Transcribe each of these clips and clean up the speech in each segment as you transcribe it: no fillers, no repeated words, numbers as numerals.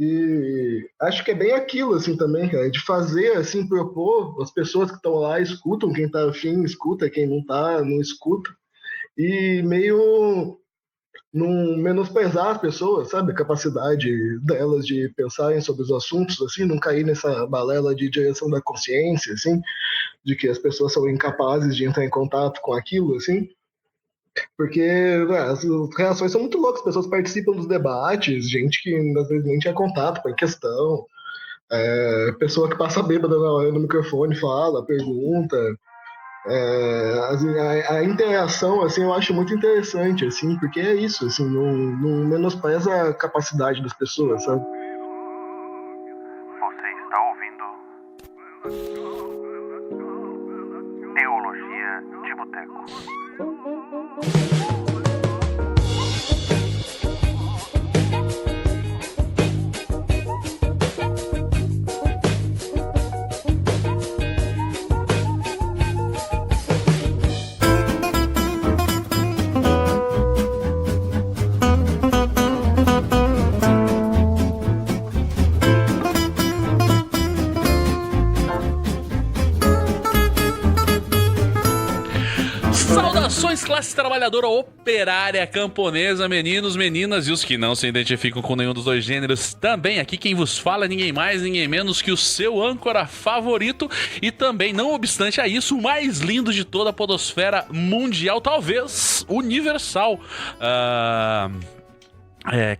E acho que é bem aquilo, assim, também, cara, de fazer, assim, propor, as pessoas que estão lá escutam, quem tá afim escuta, quem não tá, não escuta, e meio não menosprezar as pessoas, sabe? A capacidade delas de pensarem sobre os assuntos, assim, não cair nessa balela de direção da consciência, assim, de que as pessoas são incapazes de entrar em contato com aquilo, assim, porque as reações são muito loucas, as pessoas participam dos debates, gente que às vezes nem tinha contato com a questão, pessoa que passa bêbada na hora no microfone, fala, pergunta, a interação, assim, eu acho muito interessante, assim, porque é isso, assim, não menospreza a capacidade das pessoas, sabe? Você está ouvindo Teologia de Boteco. Saudações, classe trabalhadora, operária, camponesa, meninos, meninas e os que não se identificam com nenhum dos dois gêneros também. Aqui quem vos fala é ninguém mais, ninguém menos que o seu âncora favorito e também, não obstante a isso, o mais lindo de toda a podosfera mundial, talvez universal.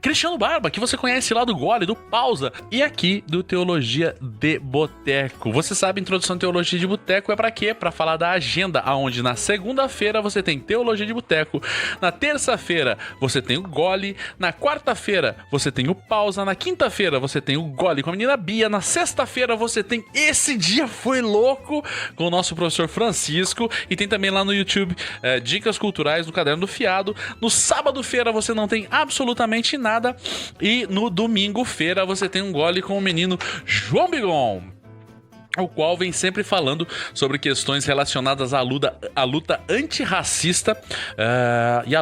Cristiano Barba, que você conhece lá do Gole, do Pausa, e aqui do Teologia de Boteco. Você sabe, a introdução de Teologia de Boteco é pra quê? Pra falar da agenda, onde na segunda-feira você tem Teologia de Boteco, na terça-feira você tem o Gole, na quarta-feira você tem o Pausa, na quinta-feira você tem o Gole com a menina Bia, na sexta-feira você tem Esse Dia Foi Louco com o nosso professor Francisco, e tem também lá no YouTube Dicas Culturais no Caderno do Fiado. No sábado-feira você não tem absolutamente nada, e no domingo-feira você tem um Gole com o menino João Bigon, o qual vem sempre falando sobre questões relacionadas à luta antirracista e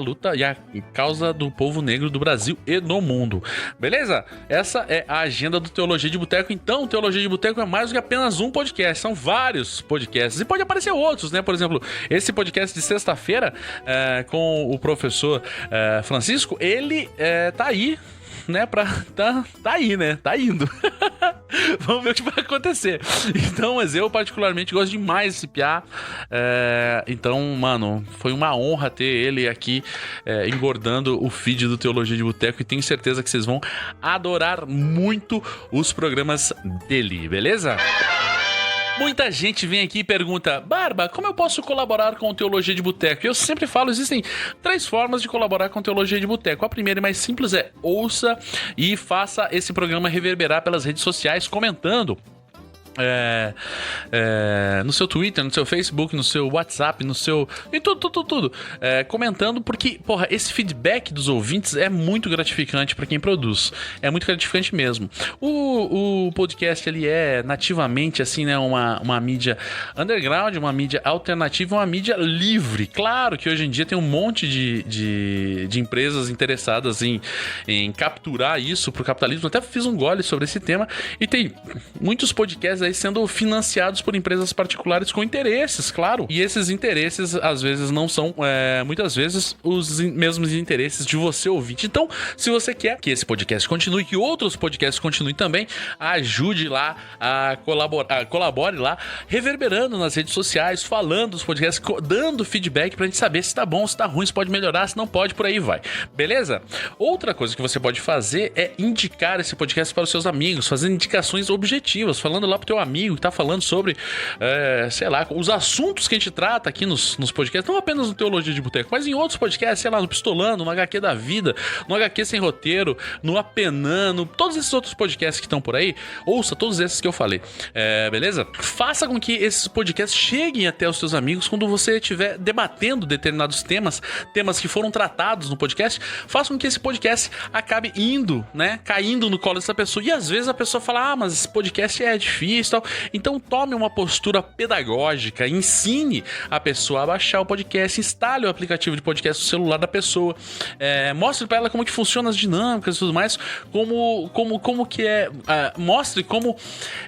a causa do povo negro do Brasil e no mundo. Beleza? Essa é a agenda do Teologia de Boteco. Então, Teologia de Boteco é mais do que apenas um podcast, são vários podcasts, e pode aparecer outros, né? Por exemplo, esse podcast de sexta-feira com o professor Francisco, ele tá aí, né, tá aí, né, tá indo. Vamos ver o que vai acontecer. Então, mas eu particularmente gosto demais desse piá. Então, mano, foi uma honra ter ele aqui engordando o feed do Teologia de Boteco, e tenho certeza que vocês vão adorar muito os programas dele, beleza? Muita gente vem aqui e pergunta: Barba, como eu posso colaborar com o Teologia de Boteco? Eu sempre falo, existem 3 formas de colaborar com o Teologia de Boteco. A primeira e mais simples é: ouça e faça esse programa reverberar pelas redes sociais, comentando. No seu Twitter, no seu Facebook, no seu WhatsApp, no seu... em tudo. Comentando, porque, porra, esse feedback dos ouvintes é muito gratificante pra quem produz. É muito gratificante mesmo. O podcast, ele é nativamente, assim, né, uma mídia underground, uma mídia alternativa, uma mídia livre. Claro que hoje em dia tem um monte de empresas interessadas em capturar isso pro capitalismo. Até fiz um gole sobre esse tema, e tem muitos podcasts aí sendo financiados por empresas particulares com interesses, claro. E esses interesses, às vezes, não são, muitas vezes, os mesmos interesses de você ouvinte. Então, se você quer que esse podcast continue, que outros podcasts continuem também, ajude lá a colabore lá, reverberando nas redes sociais, falando dos podcasts, dando feedback pra gente saber se tá bom, se tá ruim, se pode melhorar, se não pode, por aí vai. Beleza? Outra coisa que você pode fazer é indicar esse podcast para os seus amigos, fazendo indicações objetivas, falando lá pro teu amigo que tá falando sobre, sei lá, os assuntos que a gente trata aqui nos podcasts, não apenas no Teologia de Boteco, mas em outros podcasts, sei lá, no Pistolando, no HQ da Vida, no HQ Sem Roteiro, no Apenando, todos esses outros podcasts que estão por aí, ouça todos esses que eu falei, beleza? Faça com que esses podcasts cheguem até os seus amigos quando você estiver debatendo determinados temas que foram tratados no podcast. Faça com que esse podcast acabe indo, né, caindo no colo dessa pessoa, e às vezes a pessoa fala: mas esse podcast é difícil, isso e tal. Então tome uma postura pedagógica, ensine a pessoa a baixar o podcast, instale o aplicativo de podcast no celular da pessoa, mostre para ela como que funciona as dinâmicas e tudo mais, como que é, mostre como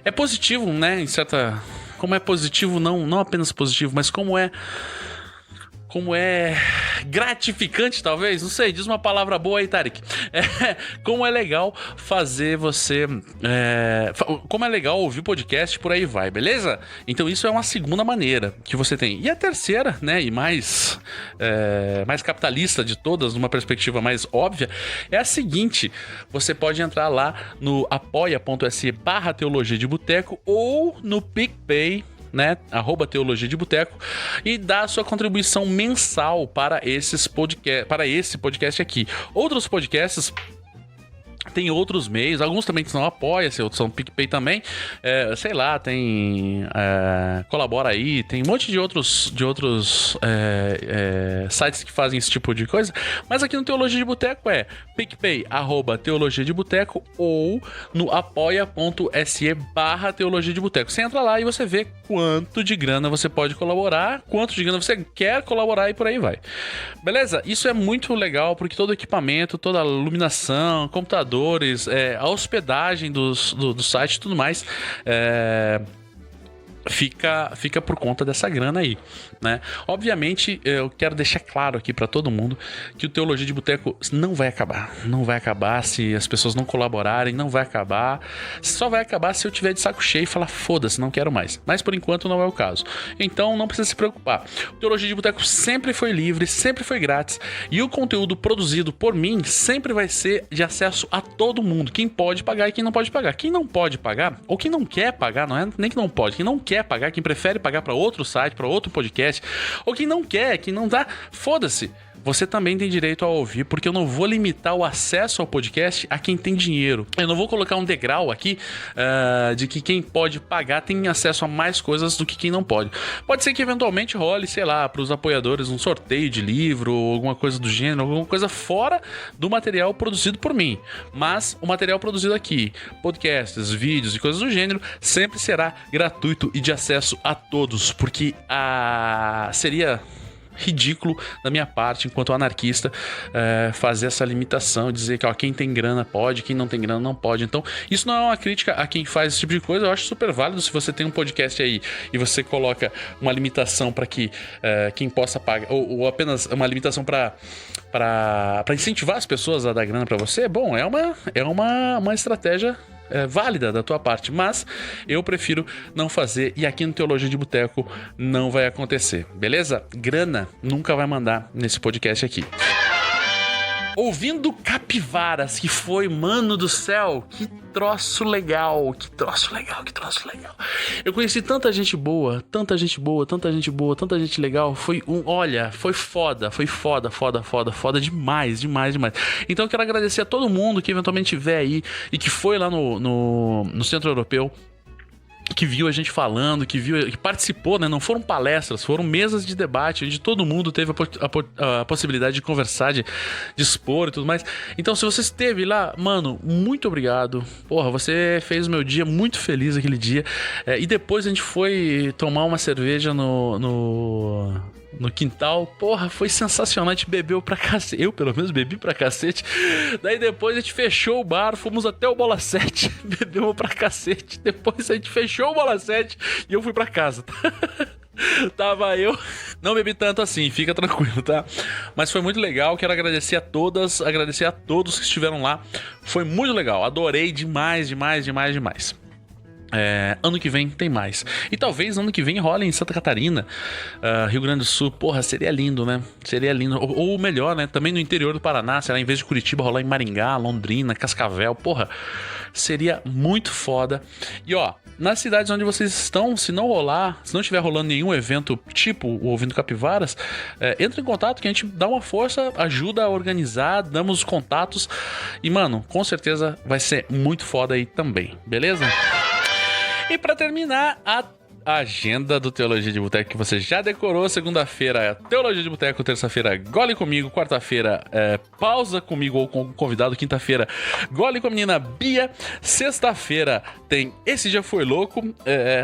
é positivo, né, como é positivo, não apenas positivo, mas como é gratificante, talvez, não sei, diz uma palavra boa aí, Tarek. Como é legal fazer você... como é legal ouvir podcast, por aí vai, beleza? Então isso é uma segunda maneira que você tem. E a terceira, né, e mais capitalista de todas, numa perspectiva mais óbvia, é a seguinte: você pode entrar lá no apoia.se/Teologia de Boteco ou no PicPay, né, @Teologia de Boteco, e dá a sua contribuição mensal para esse podcast aqui. Outros podcasts tem outros meios, alguns também que são Apoia-se, outros são PicPay também, sei lá, tem Colabora aí, tem um monte de outros sites que fazem esse tipo de coisa, mas aqui no Teologia de Boteco é PicPay, @Teologia de Boteco, ou no apoia.se/Teologia de Boteco. Você entra lá e você vê quanto de grana você pode colaborar, quanto de grana você quer colaborar e por aí vai. Beleza? Isso é muito legal, porque todo o equipamento, toda a iluminação, computadores, a hospedagem do site e tudo mais, fica por conta dessa grana aí, né? Obviamente, eu quero deixar claro aqui pra todo mundo que o Teologia de Boteco não vai acabar se as pessoas não colaborarem, não vai acabar, só vai acabar se eu tiver de saco cheio e falar foda-se, não quero mais, mas por enquanto não é o caso, então não precisa se preocupar. O Teologia de Boteco sempre foi livre, sempre foi grátis, e o conteúdo produzido por mim sempre vai ser de acesso a todo mundo, quem pode pagar e quem não pode pagar. Quem não pode pagar, ou quem não quer pagar, não é nem que não pode, quem não quer pagar, quem prefere pagar para outro site, para outro podcast, ou quem não quer, quem não dá, foda-se. Você também tem direito a ouvir, porque eu não vou limitar o acesso ao podcast a quem tem dinheiro. Eu não vou colocar um degrau aqui de que quem pode pagar tem acesso a mais coisas do que quem não pode. Pode ser que eventualmente role, sei lá, para os apoiadores um sorteio de livro ou alguma coisa do gênero, alguma coisa fora do material produzido por mim. Mas o material produzido aqui, podcasts, vídeos e coisas do gênero, sempre será gratuito e de acesso a todos, porque seria ridículo da minha parte, enquanto anarquista, fazer essa limitação, dizer que quem tem grana pode, quem não tem grana não pode. Então, isso não é uma crítica a quem faz esse tipo de coisa. Eu acho super válido se você tem um podcast aí e você coloca uma limitação para que quem possa pagar, ou apenas uma limitação para incentivar as pessoas a dar grana para você. Bom, é uma estratégia válida da tua parte, mas eu prefiro não fazer, e aqui no Teologia de Boteco não vai acontecer, beleza? Grana nunca vai mandar nesse podcast aqui. Ouvindo Capivaras, que foi, mano do céu, que troço legal. Eu conheci tanta gente boa, tanta gente legal. Foi foda demais. Então eu quero agradecer a todo mundo que eventualmente tiver aí e que foi lá no Centro Europeu, que viu a gente falando, que participou, né? Não foram palestras, foram mesas de debate, onde todo mundo teve a possibilidade de conversar, de expor e tudo mais. Então, se você esteve lá, mano, muito obrigado. Porra, você fez o meu dia muito feliz aquele dia. E depois a gente foi tomar uma cerveja no quintal. Porra, foi sensacional. A gente bebeu pra cacete. Eu, pelo menos, bebi pra cacete. Daí depois a gente fechou o bar, fomos até o Bola 7, bebemos pra cacete. Depois a gente fechou o Bola 7 e eu fui pra casa. Tava eu. Não bebi tanto assim, fica tranquilo, tá? Mas foi muito legal. Quero agradecer a todas, agradecer a todos que estiveram lá. Foi muito legal. Adorei demais. Ano que vem tem mais. E talvez ano que vem role em Santa Catarina, Rio Grande do Sul. Porra, seria lindo, né? Seria lindo. Ou melhor, né? Também no interior do Paraná, sei lá, em vez de Curitiba, rolar em Maringá, Londrina, Cascavel. Porra, seria muito foda. E ó, nas cidades onde vocês estão, se não estiver rolando nenhum evento tipo o Ouvindo Capivaras, entre em contato que a gente dá uma força, ajuda a organizar, damos os contatos. E mano, com certeza vai ser muito foda aí também, beleza? E pra terminar, a agenda do Teologia de Boteco que você já decorou. Segunda-feira, Teologia de Boteco. Terça-feira, Gole Comigo. Quarta-feira, Pausa Comigo ou com convidado. Quinta-feira, Gole com a menina Bia. Sexta-feira tem Esse Dia Foi Louco.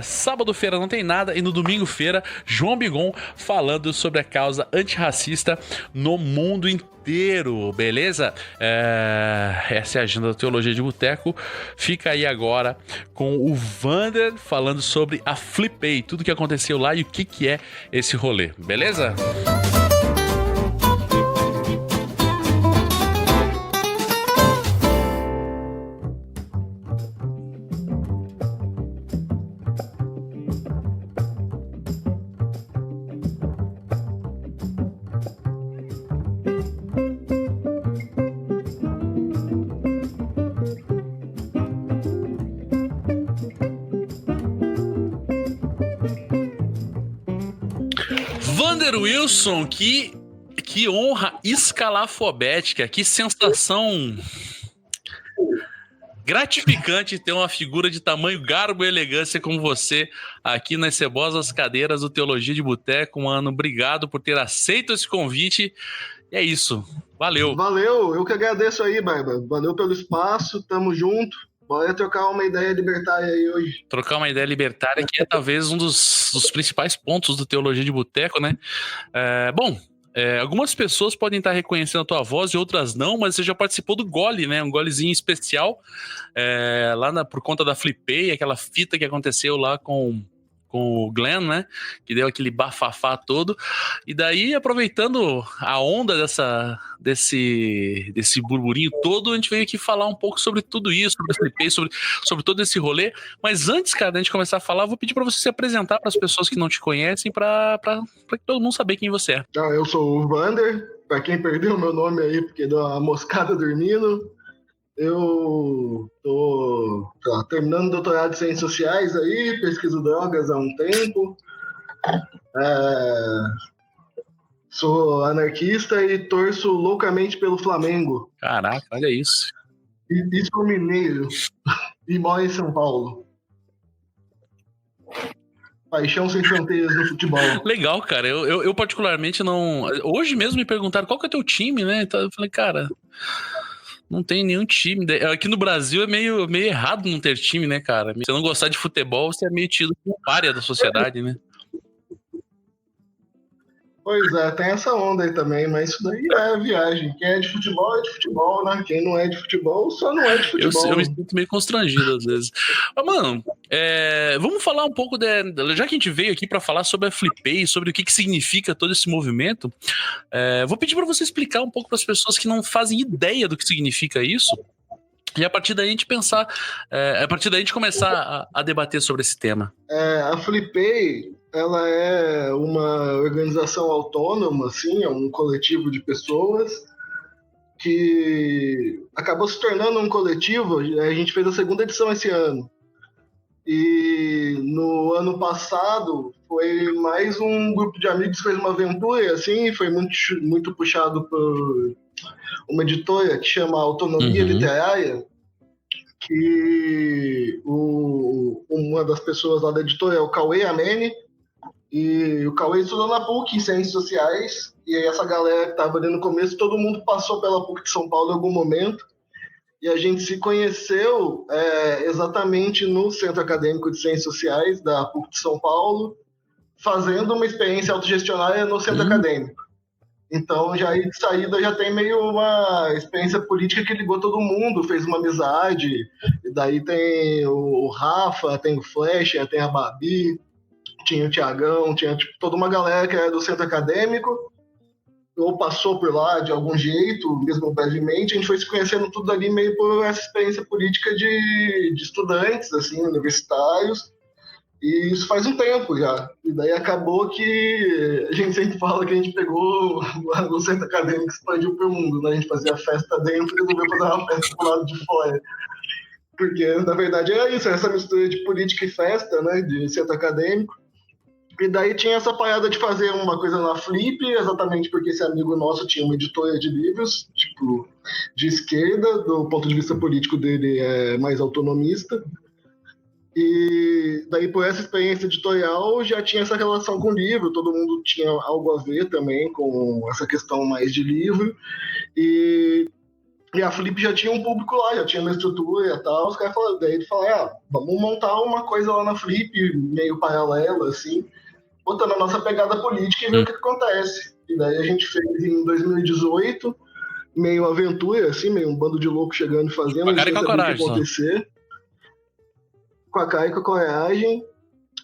Sábado-feira não tem nada. E no domingo-feira, João Bigon falando sobre a causa antirracista no mundo inteiro, beleza? Essa é a agenda da Teologia de Boteco. Fica aí agora com o Vander falando sobre a Flipei, tudo que aconteceu lá e o que é esse rolê, beleza? Vander Wilson, que honra escalafobética, que sensação gratificante ter uma figura de tamanho, garbo e elegância como você aqui nas cebosas cadeiras do Teologia de Boteco. Mano, obrigado por ter aceito esse convite. E é isso, valeu. Valeu, eu que agradeço aí, Barba. Valeu pelo espaço, tamo junto. Bora trocar uma ideia libertária aí hoje. Trocar uma ideia libertária que é talvez um dos principais pontos do Teologia de Boteco, né? Algumas pessoas podem estar reconhecendo a tua voz e outras não, mas você já participou do Gole, né? Um golezinho especial por conta da Flipei, aquela fita que aconteceu lá com o Glenn, né? Que deu aquele bafafá todo. E daí, aproveitando a onda desse burburinho todo, a gente veio aqui falar um pouco sobre tudo isso, sobre a Flipei, sobre todo esse rolê. Mas antes, cara, da gente começar a falar, eu vou pedir pra você se apresentar para as pessoas que não te conhecem, pra todo mundo saber quem você é. Eu sou o Vander, pra quem perdeu meu nome aí, porque deu uma moscada dormindo. Eu tô terminando doutorado em Ciências Sociais aí, pesquiso drogas há um tempo. Sou anarquista e torço loucamente pelo Flamengo. Caraca, olha isso. E sou mineiro e moro em São Paulo. Paixão sem fronteiras no futebol. Legal, cara. Eu particularmente não... Hoje mesmo me perguntaram qual que é o teu time, né? Então eu falei, cara... Não tem nenhum time. Aqui no Brasil é meio errado não ter time, né, cara? Se você não gostar de futebol, você é meio tido como pária da sociedade, né? Pois é, tem essa onda aí também, mas isso daí é viagem. Quem é de futebol, né? Quem não é de futebol, só não é de futebol. Eu me sinto meio constrangido às vezes. Mas, mano, vamos falar um pouco já que a gente veio aqui pra falar sobre a Flipei, sobre o que significa todo esse movimento, vou pedir pra você explicar um pouco pras pessoas que não fazem ideia do que significa isso. E a partir daí a gente pensar, a partir daí a gente começar a debater sobre esse tema. A Flipei, ela é uma organização autônoma, assim, é um coletivo de pessoas que acabou se tornando um coletivo. A gente fez a segunda edição esse ano. E no ano passado foi mais um grupo de amigos que fez uma aventura, assim, foi muito puxado por uma editora que chama Autonomia Literária, que uma das pessoas lá da editora é o Cauê Amene, e o Cauê estudou na PUC em Ciências Sociais, e aí essa galera que estava ali no começo, todo mundo passou pela PUC de São Paulo em algum momento, e a gente se conheceu exatamente no Centro Acadêmico de Ciências Sociais da PUC de São Paulo, fazendo uma experiência autogestionária no Centro Acadêmico. Então, já aí de saída já tem meio uma experiência política que ligou todo mundo, fez uma amizade, e daí tem o Rafa, tem o Flecha, tem a Babi, tinha o Tiagão, tinha toda uma galera que era do Centro Acadêmico, ou passou por lá de algum jeito, mesmo brevemente. A gente foi se conhecendo tudo ali meio por essa experiência política de estudantes, assim, universitários, e isso faz um tempo já. E daí acabou que a gente sempre fala que a gente pegou o Centro Acadêmico e expandiu pro mundo, né? A gente fazia festa dentro e resolveu fazer uma festa pro lado de fora. Porque, na verdade, era isso, essa mistura de política e festa, né? De Centro Acadêmico. E daí tinha essa parada de fazer uma coisa na Flip, exatamente porque esse amigo nosso tinha uma editora de livros, tipo, de esquerda, do ponto de vista político dele é mais autonomista. E daí, por essa experiência editorial, já tinha essa relação com o livro, todo mundo tinha algo a ver também com essa questão mais de livro. E a Flip já tinha um público lá, já tinha uma estrutura e tal. Os caras falaram, daí ele falou, vamos montar uma coisa lá na Flip, meio paralela, assim, botando a nossa pegada política e ver o que acontece. E daí a gente fez em 2018, meio aventura, assim, meio um bando de loucos chegando e fazendo, Com a cara e sem com a saber o coragem, que acontecer. Com a cara e com a coragem.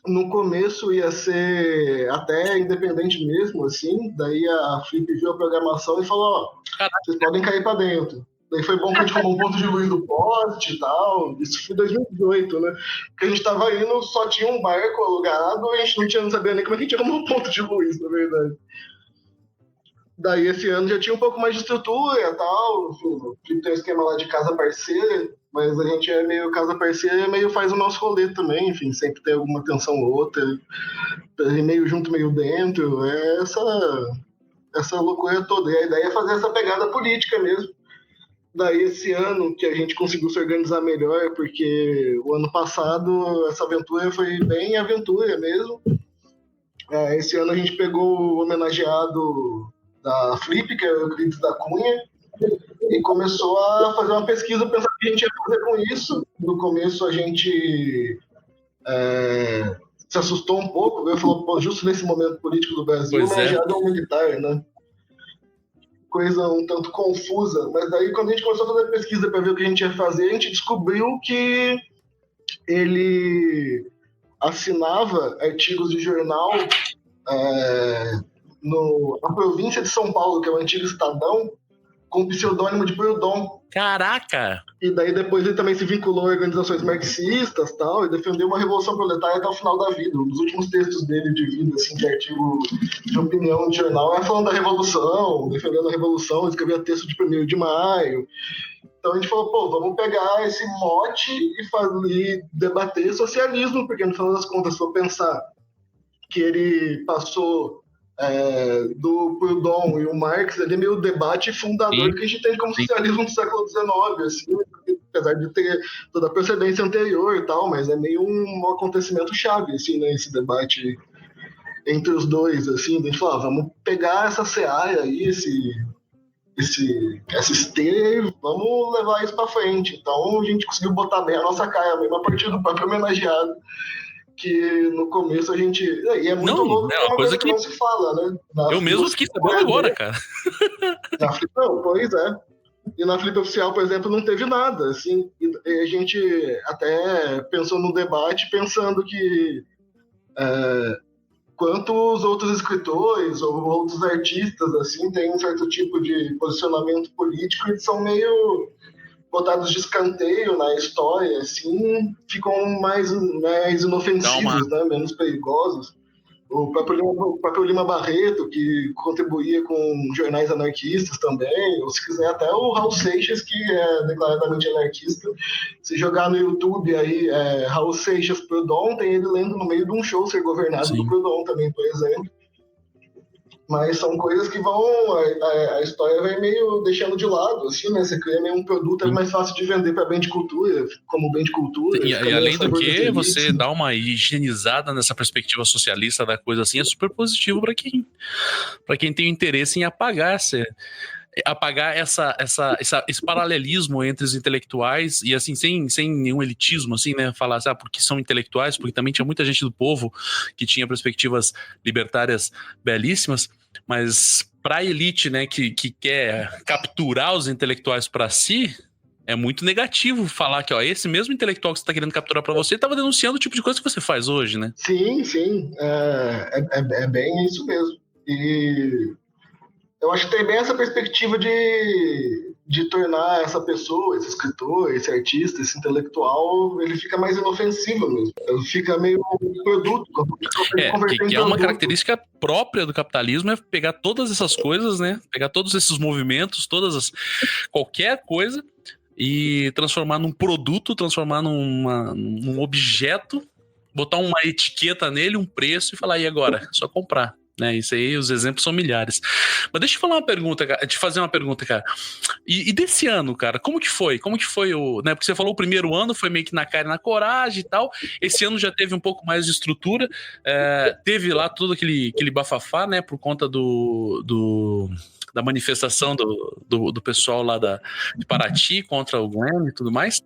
No começo ia ser até independente mesmo, assim. Daí a Flip viu a programação e falou, vocês podem cair pra dentro. Daí foi bom que a gente arrumou um ponto de luz do poste e tal. Isso foi em 2018, né? Porque a gente tava indo, só tinha um barco alugado e a gente não sabia nem como é que a gente arrumou um ponto de luz, na verdade. Daí esse ano já tinha um pouco mais de estrutura e tal. O Flip tem um esquema lá de casa parceira, mas a gente é meio casa parceira e meio faz o nosso rolê também, enfim, sempre tem alguma tensão ou outra, meio junto, meio dentro, é essa loucura toda. E a ideia é fazer essa pegada política mesmo. Daí esse ano que a gente conseguiu se organizar melhor, porque o ano passado essa aventura foi bem aventura mesmo. Esse ano a gente pegou o homenageado da Flip, que é o Euclides da Cunha, e começou a fazer uma pesquisa, pensar o que a gente ia fazer com isso. No começo a gente se assustou um pouco, eu falou, pô, justo nesse momento político do Brasil, homenageado é um militar, né? Coisa um tanto confusa, mas daí quando a gente começou a fazer pesquisa para ver o que a gente ia fazer, a gente descobriu que ele assinava artigos de jornal na província de São Paulo, que é o antigo Estadão, com o pseudônimo de Proudhon. Caraca! E daí depois ele também se vinculou a organizações marxistas tal, e defendeu uma revolução proletária até o final da vida. Um dos últimos textos dele de vida, assim, de artigo de opinião de jornal, é falando da revolução, defendendo a revolução, escrevia texto de 1º de maio. Então a gente falou, pô, vamos pegar esse mote e debater socialismo, porque no final das contas, se for pensar que ele passou do Proudhon e o Marx, ele é meio o debate fundador que a gente tem como socialismo do século XIX, assim, apesar de ter toda a procedência anterior e tal, mas é meio um acontecimento chave, assim, né, esse debate entre os dois, assim, a gente falou, vamos pegar essa seara aí, essa esteira e vamos levar isso pra frente. Então a gente conseguiu botar bem a nossa cara, mesmo a partir do próprio homenageado, que no começo a gente... E é muito louco, é uma coisa que não se fala, né? Eu mesmo fiquei sabendo agora, cara. Na Flip, não, pois é. E na Flip Oficial, por exemplo, não teve nada, assim. E a gente até pensou no debate, pensando que quantos outros escritores ou outros artistas, assim, têm um certo tipo de posicionamento político e são meio botados de escanteio na história, assim, ficam mais inofensivos, né? Menos perigosos. O próprio Lima Barreto, que contribuía com jornais anarquistas também, ou se quiser até o Raul Seixas, que é declaradamente anarquista. Se jogar no YouTube aí, Raul Seixas Proudhon, tem ele lendo no meio de um show Ser Governado do Proudhon também, por exemplo. Mas são coisas que a história vai meio deixando de lado, assim, né? Você cria meio um produto, é mais fácil de vender para bem de cultura, como bem de cultura. E além do que, você dá uma higienizada nessa perspectiva socialista da coisa assim, é super positivo para quem tem interesse em apagar esse paralelismo entre os intelectuais e assim, sem nenhum elitismo, assim, né? Falar assim, porque são intelectuais, porque também tinha muita gente do povo que tinha perspectivas libertárias belíssimas, mas pra elite, né, que quer capturar os intelectuais para si, é muito negativo falar que, esse mesmo intelectual que você tá querendo capturar para você tava denunciando o tipo de coisa que você faz hoje, né? Sim. É bem isso mesmo. E eu acho que tem bem essa perspectiva de tornar essa pessoa, esse escritor, esse artista, esse intelectual, ele fica mais inofensivo mesmo. Ele fica meio produto. Que é uma característica própria do capitalismo, é pegar todas essas coisas, né? Pegar todos esses movimentos, qualquer coisa, e transformar num produto, transformar num objeto, botar uma etiqueta nele, um preço e falar, e agora? É só comprar. né? Isso aí, os exemplos são milhares. Mas deixa eu falar uma pergunta, cara, te fazer uma pergunta, cara. E desse ano, cara, como que foi? Como que foi o, né? Porque você falou o primeiro ano foi meio que na cara e na coragem e tal. Esse ano já teve um pouco mais de estrutura. Teve lá todo aquele bafafá, né? Por conta da manifestação do pessoal lá de Paraty contra o Glenn e tudo mais.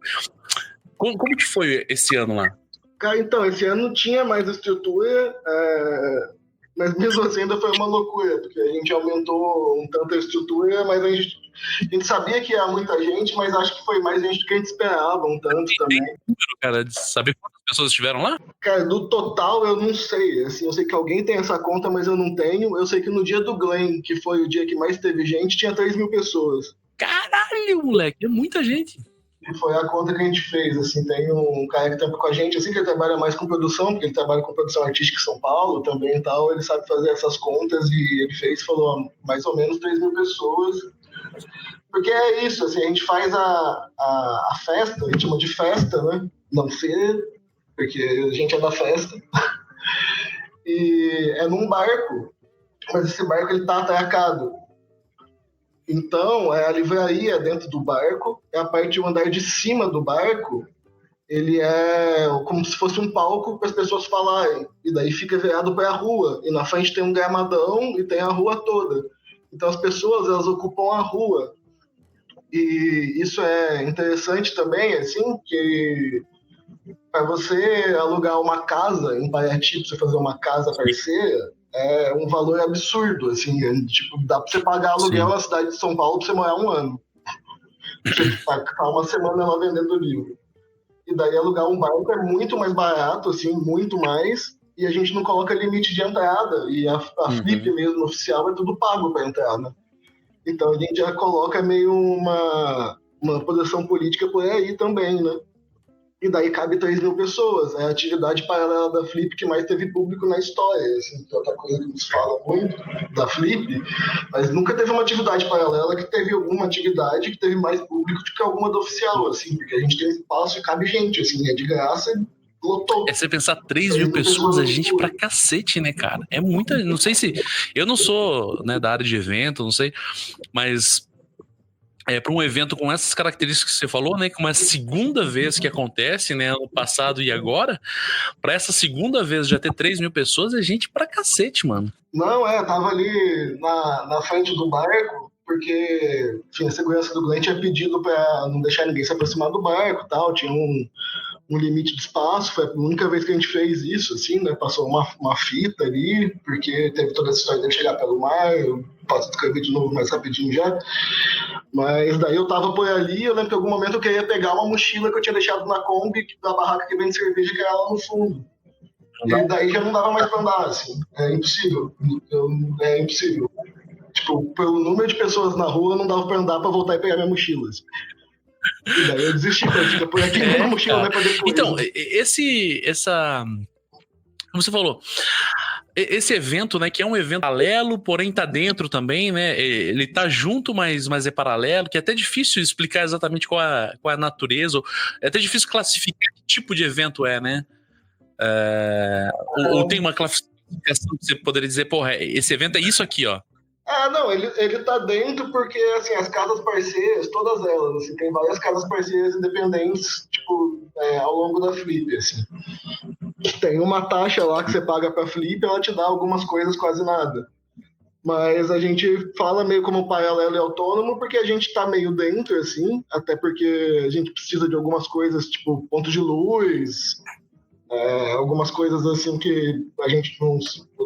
Como que foi esse ano lá? Cara, então, esse ano tinha mais estrutura, mas mesmo assim ainda foi uma loucura, porque a gente aumentou um tanto a estrutura, mas a gente sabia que ia muita gente, mas acho que foi mais gente do que a gente esperava, um tanto também. Tem número, cara, de saber quantas pessoas estiveram lá? Cara, do total eu não sei, assim, eu sei que alguém tem essa conta, mas eu não tenho. Eu sei que no dia do Glenn, que foi o dia que mais teve gente, tinha 3.000 pessoas. Caralho, moleque, é muita gente. E foi a conta que a gente fez, assim, tem um cara que trabalha com a gente, assim, que ele trabalha mais com produção, porque ele trabalha com produção artística em São Paulo também e tal, ele sabe fazer essas contas e ele fez, falou, ó, mais ou menos 3.000 pessoas, porque é isso, assim, a gente faz a festa, a gente chama de festa, né, não feira, porque a gente é da festa, e é num barco, mas esse barco ele tá atracado. Então, a livraria dentro do barco, a parte do andar de cima do barco, ele é como se fosse um palco para as pessoas falarem. E daí fica virado para a rua. E na frente tem um gramadão e tem a rua toda. Então, as pessoas, elas ocupam a rua. E isso é interessante também, assim, que para você alugar uma casa em Paraty, para você fazer uma casa parceira, é um valor absurdo, assim, tipo, dá pra você pagar aluguel na cidade de São Paulo pra você morar um ano. Você ficar uma semana lá vendendo livro. E daí alugar um barco é muito mais barato, assim, muito mais, e a gente não coloca limite de entrada, e a Flip mesmo, oficial, é tudo pago pra entrar, né? Então a gente já coloca meio uma posição política por aí também, né? E daí cabe 3.000 pessoas. É a atividade paralela da Flip que mais teve público na história. Assim, que é outra coisa que nos fala muito da Flip, mas nunca teve uma atividade paralela que teve alguma atividade que teve mais público do que alguma do oficial, assim, porque a gente tem espaço e cabe gente, assim, é de graça e lotou. É você pensar 3.000 pessoas, é gente pra cacete, né, cara? É muita. Não sei se. Eu não sou, né, da área de evento, não sei, mas. Para um evento com essas características que você falou, né? Como é a segunda vez que acontece, né? Ano passado e agora, para essa segunda vez já ter 3.000 pessoas, é gente pra cacete, mano. Não, tava ali na frente do barco, porque enfim, a segurança do Glenn tinha pedido para não deixar ninguém se aproximar do barco e tal, tinha um limite de espaço, foi a única vez que a gente fez isso, assim, né? Passou uma fita ali, porque teve toda essa história dele chegar pelo mar, eu posso descrever de novo mais rapidinho já. Mas daí eu tava por ali, eu lembro que em algum momento eu queria pegar uma mochila que eu tinha deixado na Kombi, da barraca que vende cerveja, que era lá no fundo. E daí já não dava mais pra andar, assim. É impossível. É impossível. Tipo, pelo número de pessoas na rua, não dava pra andar pra voltar e pegar minha mochila. Assim. E daí eu desisti, falei, fica por aqui, a mochila vai pra depois. Então, como você falou, esse evento, né, que é um evento paralelo, porém tá dentro também, né, ele tá junto, mas é paralelo, que é até difícil explicar exatamente qual é a natureza, é até difícil classificar que tipo de evento né, ou tem uma classificação que você poderia dizer, porra, esse evento é isso aqui, ó. Não, ele tá dentro porque, assim, as casas parceiras, todas elas, assim, tem várias casas parceiras independentes, tipo, ao longo da Flip, assim. Tem uma taxa lá que você paga pra Flip, ela te dá algumas coisas, quase nada. Mas a gente fala meio como paralelo e autônomo porque a gente tá meio dentro, assim, até porque a gente precisa de algumas coisas, tipo, pontos de luz, algumas coisas assim que a gente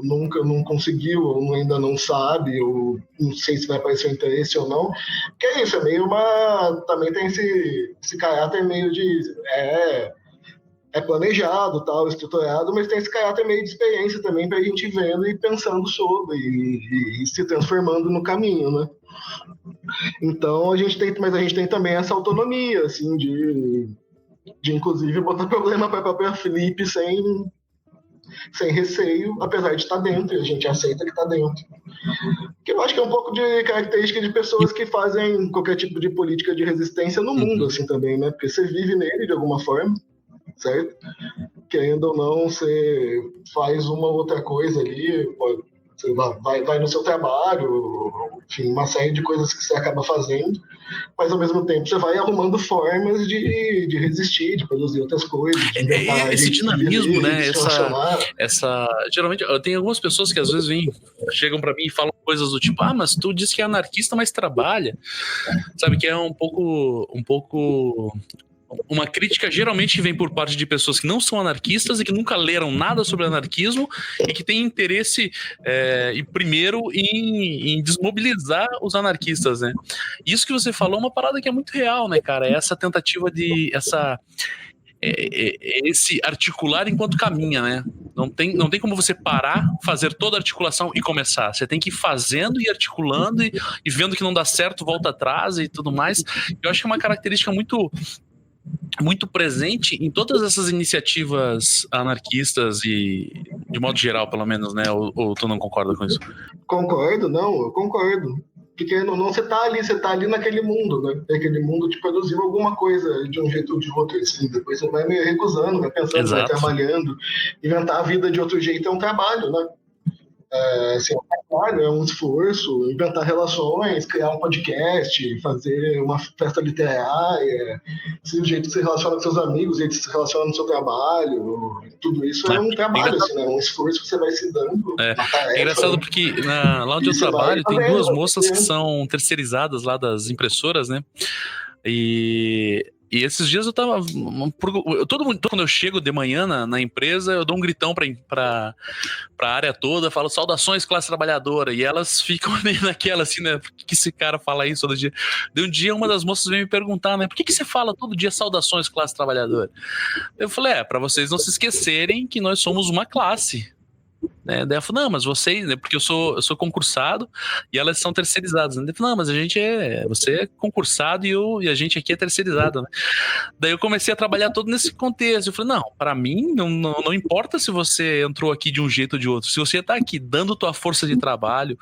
nunca não conseguiu, ou ainda não sabe, ou não sei se vai aparecer o interesse ou não. Que é isso, é meio também tem esse caráter meio de... É planejado, tal, estruturado, mas tem esse caráter meio de experiência também pra gente ir vendo e pensando sobre e se transformando no caminho, né? Então a gente tem também essa autonomia, assim, de inclusive botar problema para a própria Flip sem receio, apesar de estar dentro, e a gente aceita que está dentro. Que eu acho que é um pouco de característica de pessoas que fazem qualquer tipo de política de resistência no mundo, assim, também, né? Porque você vive nele de alguma forma, certo? Querendo ou não, você faz uma outra coisa ali, Você vai no seu trabalho, enfim, uma série de coisas que você acaba fazendo, mas ao mesmo tempo você vai arrumando formas de resistir, de produzir outras coisas, de inventar Esse dinamismo, né? de se relacionar. Geralmente, eu tenho algumas pessoas que às vezes chegam pra mim e falam coisas do tipo, mas tu diz que é anarquista, mas trabalha. Sabe, que é um pouco uma crítica geralmente vem por parte de pessoas que não são anarquistas e que nunca leram nada sobre anarquismo e que têm interesse primeiro em desmobilizar os anarquistas, né? Isso que você falou é uma parada que é muito real, né, cara? É essa tentativa de esse articular enquanto caminha, né? Não tem como você parar, fazer toda a articulação e começar. Você tem que ir fazendo e articulando e vendo que não dá certo, volta atrás e tudo mais. Eu acho que é uma característica muito presente em todas essas iniciativas anarquistas e de modo geral, pelo menos, né? Ou tu não concorda com isso? Concordo, não, eu concordo. Porque não você tá ali naquele mundo, né? Aquele mundo te produziu alguma coisa de um jeito ou de outro, assim. Depois você vai meio recusando, vai pensando, Exato. vai trabalhando. Inventar a vida de outro jeito é um trabalho, né? Assim, é um esforço, inventar relações, criar um podcast, fazer uma festa literária, esse jeito que você relaciona com seus amigos, o jeito que você relaciona no seu trabalho, tudo isso é um trabalho, assim, né? Um esforço que você vai se dando. É engraçado porque lá onde eu trabalho tem duas moças que são terceirizadas lá das impressoras, né? E esses dias eu tava. Todo mundo, quando eu chego de manhã na empresa, eu dou um gritão pra área toda, falo saudações, classe trabalhadora. E elas ficam naquela assim, né? Por que esse cara fala isso todo dia? De um dia, uma das moças veio me perguntar, né? Por que você fala todo dia saudações, classe trabalhadora? Eu falei, pra vocês não se esquecerem que nós somos uma classe. Né? Daí ela falou, não, mas vocês, né? Porque eu sou concursado e elas são terceirizadas. Né? Daí eu falei, não, mas você é concursado e a gente aqui é terceirizado, né? Daí eu comecei a trabalhar todo nesse contexto. Eu falei, não, pra mim não importa se você entrou aqui de um jeito ou de outro. Se você tá aqui dando tua força de trabalho,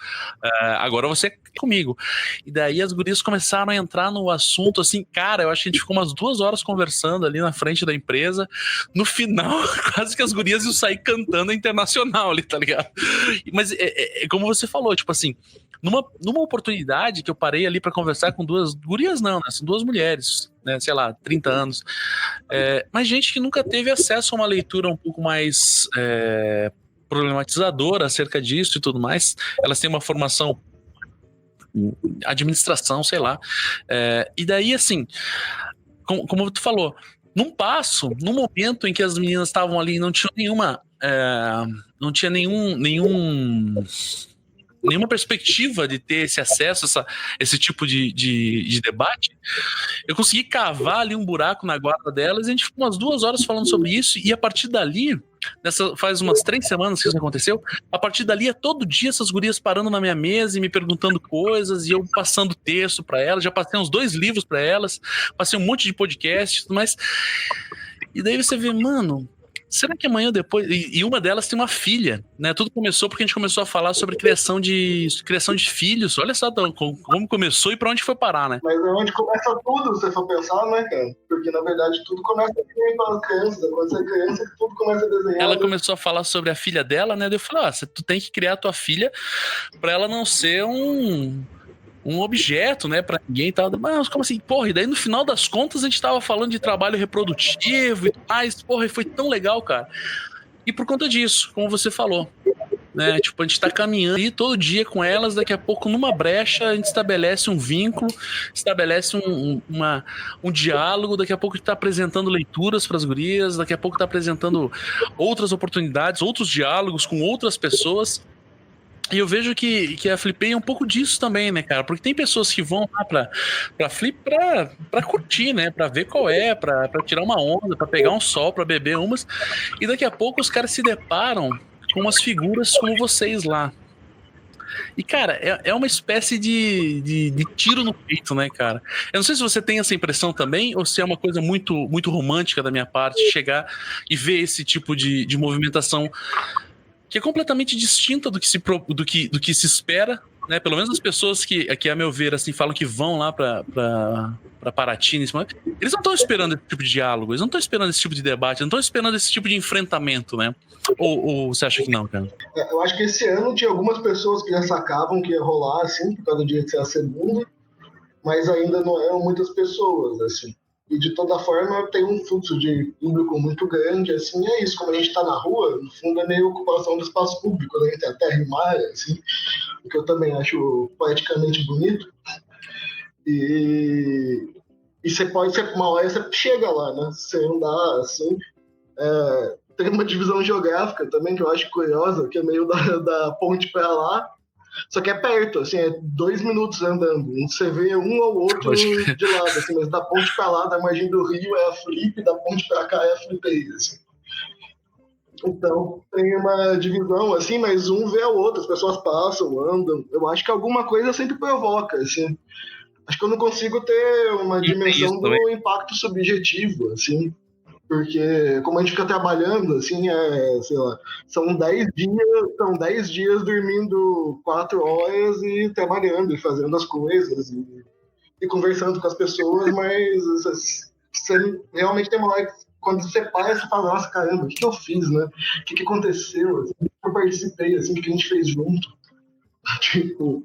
agora você é comigo. E daí as gurias começaram a entrar no assunto, assim, cara, eu acho que a gente ficou umas 2 horas conversando ali na frente da empresa. No final, quase que as gurias iam sair cantando a Internacional ali, tá ligado? Mas como você falou, tipo assim, numa oportunidade que eu parei ali pra conversar com 2 gurias, não, né? São 2 mulheres, né? Sei lá, 30 anos. Mas gente que nunca teve acesso a uma leitura um pouco mais problematizadora acerca disso e tudo mais. Elas têm uma formação administração, sei lá. E daí, assim, como tu falou, num momento em que as meninas estavam ali e não tinham nenhuma perspectiva de ter esse acesso, esse tipo de debate, eu consegui cavar ali um buraco na guarda delas e a gente ficou umas 2 horas falando sobre isso e a partir dali, faz umas 3 semanas que isso aconteceu, a partir dali todo dia essas gurias parando na minha mesa e me perguntando coisas e eu passando texto para elas, já passei uns 2 livros para elas, passei um monte de podcast e tudo mais, e daí você vê, mano, será que amanhã depois... E uma delas tem uma filha, né? Tudo começou porque a gente começou a falar sobre criação de filhos. Olha só como começou e pra onde foi parar, né? Mas é onde começa tudo, se você for pensar, né, cara? Porque, na verdade, tudo começa com as crianças. Quando você é criança, tudo começa a desenhar. Ela começou a falar sobre a filha dela, né? Eu falei, tu tem que criar a tua filha pra ela não ser um objeto, né, pra ninguém e tal. Mas como assim? Porra, e daí no final das contas a gente tava falando de trabalho reprodutivo e tudo mais. Porra, e foi tão legal, cara. E por conta disso, como você falou, né, tipo, a gente tá caminhando aí todo dia com elas, daqui a pouco numa brecha a gente estabelece um vínculo, estabelece um diálogo, daqui a pouco a gente tá apresentando leituras pras gurias, daqui a pouco tá apresentando outras oportunidades, outros diálogos com outras pessoas. E eu vejo que a Flipei é um pouco disso também, né, cara? Porque tem pessoas que vão lá pra Flip pra curtir, né? Pra ver qual pra tirar uma onda, pra pegar um sol, pra beber umas. E daqui a pouco os caras se deparam com umas figuras como vocês lá. E, cara, é uma espécie de tiro no peito, né, cara? Eu não sei se você tem essa impressão também, ou se é uma coisa muito, muito romântica da minha parte, chegar e ver esse tipo de movimentação que é completamente distinta do que se espera né? Pelo menos as pessoas que a meu ver, assim, falam que vão lá pra Paraty, nesse momento, eles não estão esperando esse tipo de diálogo, eles não estão esperando esse tipo de debate, não estão esperando esse tipo de enfrentamento, né? Ou você acha que não, cara? Eu acho que esse ano tinha algumas pessoas que já sacavam que ia rolar, assim, por causa do dia de ser a segunda, mas ainda não eram muitas pessoas, assim. E de toda forma tem um fluxo de público muito grande, assim, é isso, como a gente está na rua, no fundo é meio ocupação do espaço público, né? Entre a terra e o mar, assim, o que eu também acho poeticamente bonito. E você pode ser, uma hora você chega lá, né? Você andar, assim, tem uma divisão geográfica também que eu acho curiosa, que é meio da ponte para lá, só que é perto, assim, é 2 minutos andando. Você vê um ou outro de lado, assim, mas da ponte para lá, da margem do rio é a Flip, da ponte para cá é a Flip, assim. Então tem uma divisão, assim, mas um vê o outro, as pessoas passam, andam. Eu acho que alguma coisa sempre provoca, assim. Acho que eu não consigo ter uma dimensão do impacto subjetivo, assim. Porque como a gente fica trabalhando, assim, sei lá, são 10 dias dormindo 4 horas e trabalhando e fazendo as coisas e conversando com as pessoas, mas você realmente tem uma hora que quando você para, você fala, nossa, caramba, o que eu fiz, né? O que aconteceu? Assim, o que eu participei, assim, o que a gente fez junto? Tipo...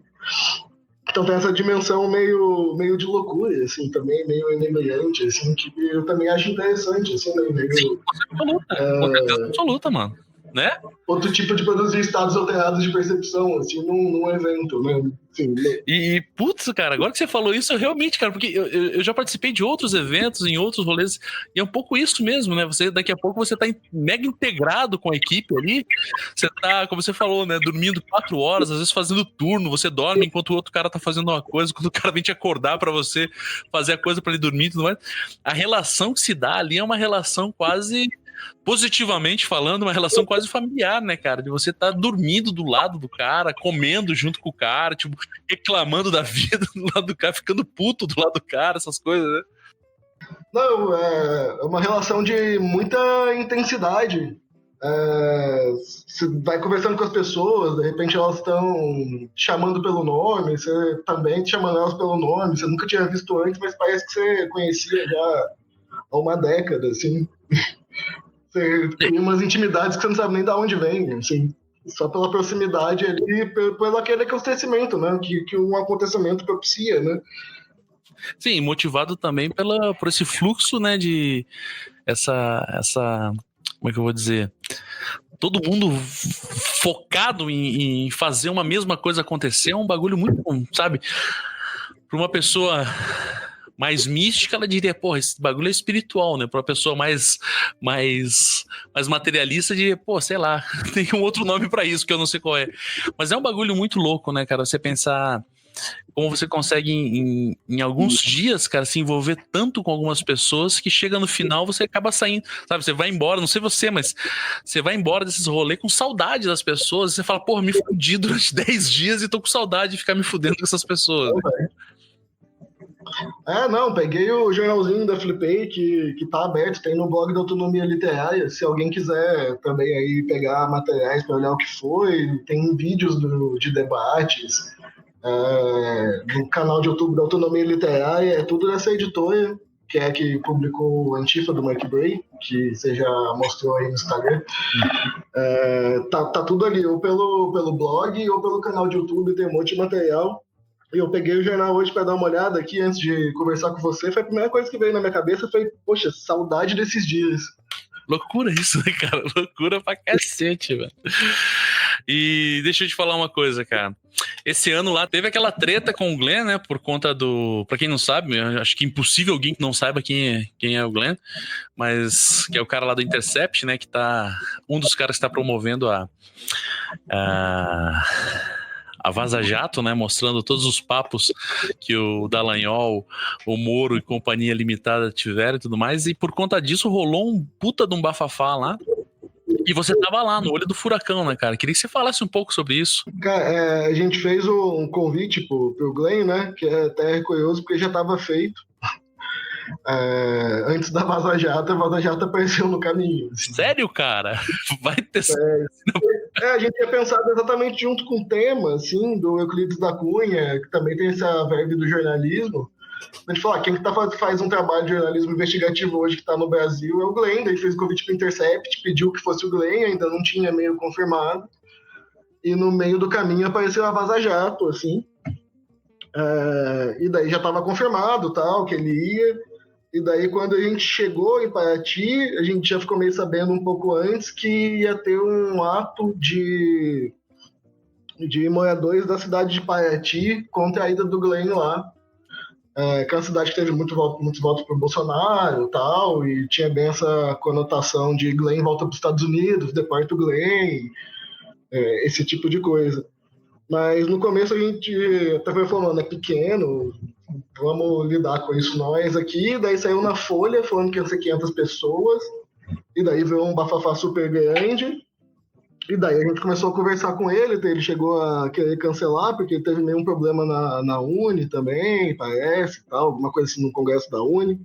Então tem essa dimensão meio de loucura, assim, também, meio inebriante, assim, que eu também acho interessante, assim, né? Meio, com certeza absoluta, mano. Né? Outro tipo de produzir estados alterados de percepção, assim, num evento, né? Assim, putz, cara, agora que você falou isso, eu realmente, cara, porque eu já participei de outros eventos, em outros rolês, e é um pouco isso mesmo, né? Daqui a pouco você tá mega integrado com a equipe ali, você tá, como você falou, né, dormindo 4 horas, às vezes fazendo turno, você dorme enquanto o outro cara tá fazendo uma coisa, quando o cara vem te acordar pra você fazer a coisa pra ele dormir e tudo mais. A relação que se dá ali é uma relação quase... positivamente falando, uma relação quase familiar, né, cara? De você estar dormindo do lado do cara, comendo junto com o cara, tipo, reclamando da vida do lado do cara, ficando puto do lado do cara, essas coisas, né? Não, é uma relação de muita intensidade. Você vai conversando com as pessoas, de repente elas estão chamando pelo nome, você também chamando elas pelo nome, você nunca tinha visto antes, mas parece que você conhecia já há uma década, assim. Você tem umas intimidades que você não sabe nem de onde vem, assim, só pela proximidade ali, pelo aquele acontecimento, né? Que um acontecimento propicia, né? Sim, motivado também por esse fluxo, né? De essa. Como é que eu vou dizer? Todo mundo focado em fazer uma mesma coisa acontecer é um bagulho muito bom, sabe? Para uma pessoa mais mística, ela diria, porra, esse bagulho é espiritual, né? Pra uma pessoa mais materialista, diria, pô, sei lá, tem um outro nome pra isso que eu não sei qual é. Mas é um bagulho muito louco, né, cara? Você pensar como você consegue em alguns dias, cara, se envolver tanto com algumas pessoas que chega no final, você acaba saindo, sabe? Você vai embora, não sei você, mas você vai embora desses rolês com saudade das pessoas, e você fala, porra, me fudi durante 10 dias e tô com saudade de ficar me fudendo com essas pessoas. Né? Não, peguei o jornalzinho da Flipei que tá aberto, tem no blog da Autonomia Literária, se alguém quiser também aí pegar materiais para olhar o que foi, tem vídeos de debates, no canal de YouTube da Autonomia Literária, é tudo dessa editora, que é a que publicou o Antifa do Mark Bray, que você já mostrou aí no Instagram. Tá tudo ali, ou pelo blog, ou pelo canal de YouTube, tem um monte de material. Eu peguei o jornal hoje para dar uma olhada aqui antes de conversar com você. Foi a primeira coisa que veio na minha cabeça, foi, poxa, saudade desses dias. Loucura isso, né, cara? Loucura pra cacete, velho. E deixa eu te falar uma coisa, cara. Esse ano lá teve aquela treta com o Glenn, né? Por conta do... Pra quem não sabe, acho que é impossível alguém que não saiba quem é o Glenn, mas que é o cara lá do Intercept, né? Que tá... Um dos caras que tá promovendo a Vaza Jato, né, mostrando todos os papos que o Dallagnol, o Moro e companhia limitada tiveram e tudo mais, e por conta disso rolou um puta de um bafafá lá, e você tava lá, no olho do furacão, né, cara? Queria que você falasse um pouco sobre isso. Cara, a gente fez um convite pro Glenn, né, que é até curioso, porque já tava feito. Antes da Vaza Jato, a Vaza Jato apareceu no caminho. Assim. Sério, cara? Vai ter... A gente tinha pensado exatamente junto com o tema, assim, do Euclides da Cunha, que também tem essa verve do jornalismo. A gente falou, quem que faz um trabalho de jornalismo investigativo hoje que está no Brasil é o Glenn. Daí fez o convite para o Intercept, pediu que fosse o Glenn, ainda não tinha meio confirmado. E no meio do caminho apareceu a Vaza Jato, assim. E daí já estava confirmado, tal, que ele ia. E daí quando a gente chegou em Paraty, a gente já ficou meio sabendo um pouco antes que ia ter um ato de moradores da cidade de Paraty contra a ida do Glenn lá. Que é uma cidade que teve muitos votos para o Bolsonaro e tal, e tinha bem essa conotação de Glenn volta para os Estados Unidos, deporta o Glenn, esse tipo de coisa. Mas no começo a gente até foi falando, é pequeno, vamos lidar com isso nós aqui, daí saiu na Folha falando que ia ser 500 pessoas, e daí veio um bafafá super grande, e daí a gente começou a conversar com ele, ele chegou a querer cancelar, porque ele teve meio um problema na Uni também, parece, tal, alguma coisa assim no congresso da Uni.